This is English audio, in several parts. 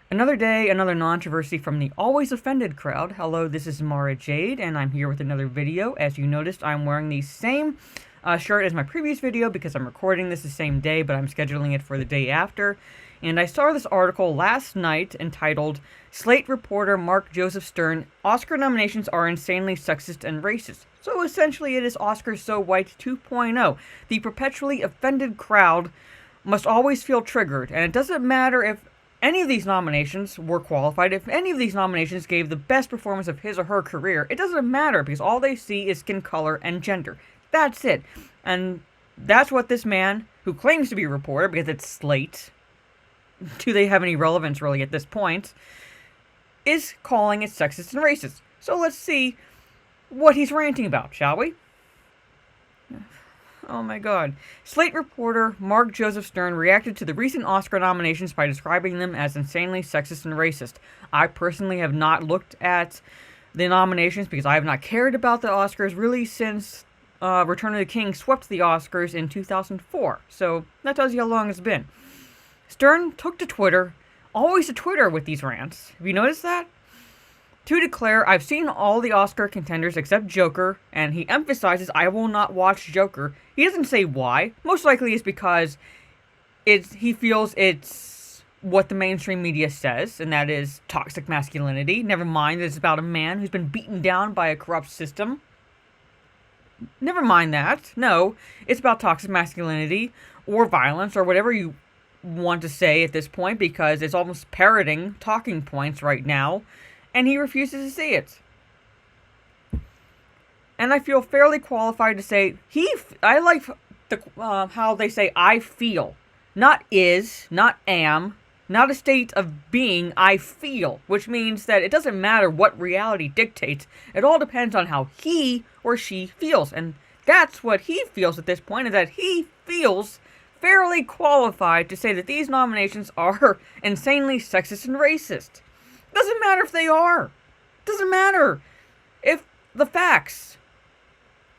Another day, another controversy from the always offended crowd. Hello, this is Mara Jade, and I'm here with another video. As you noticed, I'm wearing the same shirt as my previous video because I'm recording this the same day, but I'm scheduling it for the day after. And I saw this article last night entitled, Slate reporter Mark Joseph Stern, Oscar nominations are insanely sexist and racist. So essentially it is Oscars So White 2.0. The perpetually offended crowd must always feel triggered, and it doesn't matter if any of these nominations were qualified, if any of these nominations gave the best performance of his or her career, it doesn't matter because all they see is skin color and gender. That's it. And that's what this man, who claims to be a reporter because it's Slate, do they have any relevance really at this point, is calling it sexist and racist. So let's see what he's ranting about, shall we? Oh my god. Slate reporter Mark Joseph Stern reacted to the recent Oscar nominations by describing them as insanely sexist and racist. I personally have not looked at the nominations because I have not cared about the Oscars really since Return of the King swept the Oscars in 2004. So that tells you how long it's been. Stern took to Twitter, always to Twitter with these rants. Have you noticed that? To declare, I've seen all the Oscar contenders except Joker, and he emphasizes I will not watch Joker. He doesn't say why. Most likely it's because he feels it's what the mainstream media says, and that is toxic masculinity. Never mind that it's about a man who's been beaten down by a corrupt system. Never mind that. No, it's about toxic masculinity or violence or whatever you want to say at this point, because it's almost parroting talking points right now. And he refuses to see it. And I feel fairly qualified to say I like how they say I feel, not is, not am, not a state of being. I feel, which means that it doesn't matter what reality dictates. It all depends on how he or she feels, and that's what he feels at this point. Is that he feels fairly qualified to say that these nominations are insanely sexist and racist. Doesn't matter if they are. Doesn't matter if the facts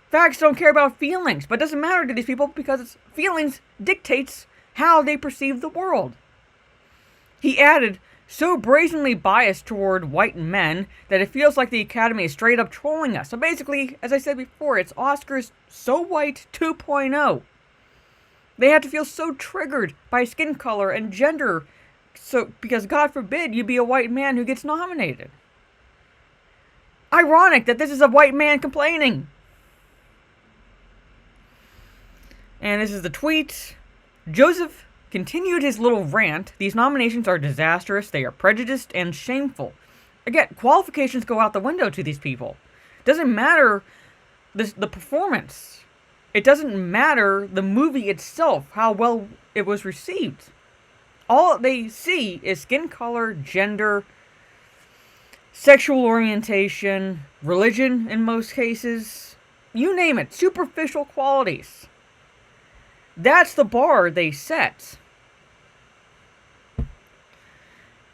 don't care about feelings, but it doesn't matter to these people because feelings dictates how they perceive the world. He added, so brazenly biased toward white men that it feels like the Academy is straight up trolling us. So basically, as I said before, it's Oscars So White 2.0. They had to feel so triggered by skin color and gender. So, because God forbid you be a white man who gets nominated. Ironic that this is a white man complaining. And this is the tweet. Joseph continued his little rant. These nominations are disastrous, they are prejudiced and shameful. Again, qualifications go out the window to these people. Doesn't matter the performance. It doesn't matter the movie itself, how well it was received. All they see is skin color, gender, sexual orientation, religion in most cases. You name it, superficial qualities. That's the bar they set.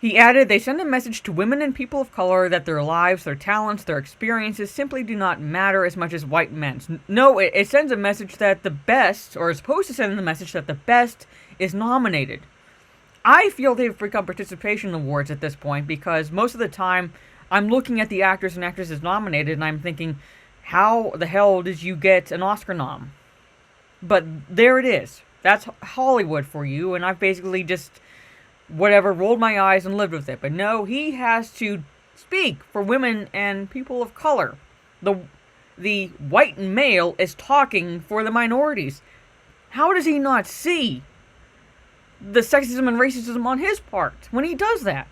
He added, they send a message to women and people of color that their lives, their talents, their experiences simply do not matter as much as white men's. No, it sends a message that the best, or is supposed to send the message that the best is nominated. I feel they've become participation awards at this point because most of the time I'm looking at the actors and actresses nominated and I'm thinking, how the hell did you get an Oscar nom? But there it is. That's Hollywood for you, and I've basically just, rolled my eyes and lived with it. But no, he has to speak for women and people of color. The white male is talking for the minorities. How does he not see the sexism and racism on his part when he does that?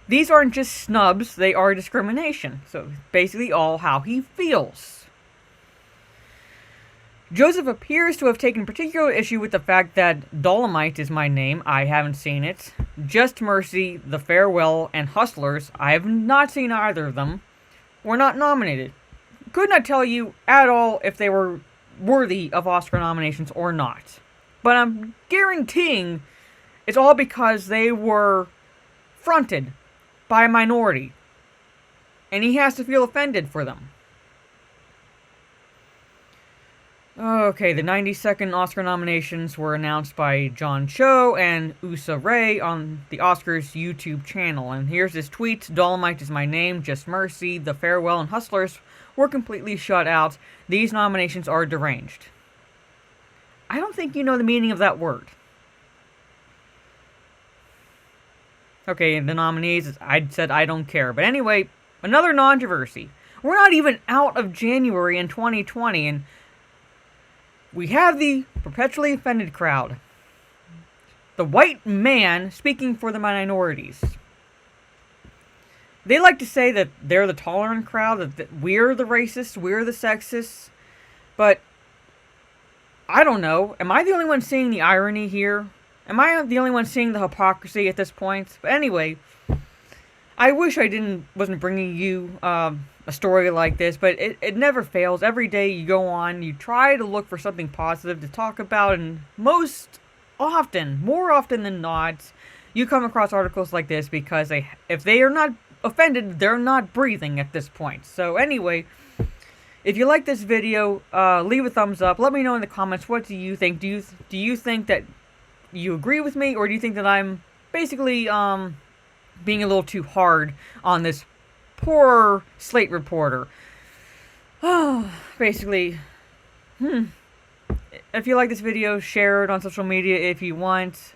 These aren't just snubs, they are discrimination. So basically all how he feels. Joseph appears to have taken particular issue with the fact that Dolomite is my name. I haven't seen it. Just Mercy, The Farewell, and Hustlers, I have not seen either of them, were not nominated. Could not tell you at all if they were worthy of Oscar nominations or not. But I'm guaranteeing it's all because they were fronted by a minority. And he has to feel offended for them. Okay, the 92nd Oscar nominations were announced by John Cho and Usa Rae on the Oscars YouTube channel. And here's his tweet: Dolomite is my name, just mercy. The Farewell and Hustlers were completely shut out. These nominations are deranged. I don't think you know the meaning of that word. Okay, the nominees, I said I don't care. But anyway, another controversy. We're not even out of January in 2020, and we have the perpetually offended crowd. The white man speaking for the minorities. They like to say that they're the tolerant crowd, that we're the racists, we're the sexists. But I don't know. Am I the only one seeing the irony here? Am I the only one seeing the hypocrisy at this point? But anyway, I wish I wasn't bringing you a story like this, but it never fails. Every day you go on, you try to look for something positive to talk about, and more often than not, you come across articles like this because if they are not offended, they're not breathing at this point. So anyway, if you like this video, leave a thumbs up. Let me know in the comments, what do you think? Do you think that you agree with me, or do you think that I'm basically being a little too hard on this poor Slate reporter? Basically, if you like this video, share it on social media if you want.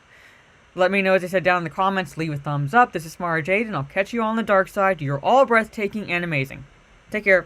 Let me know, as I said, down in the comments. Leave a thumbs up. This is Smart Jade, and I'll catch you on the dark side. You're all breathtaking and amazing. Take care.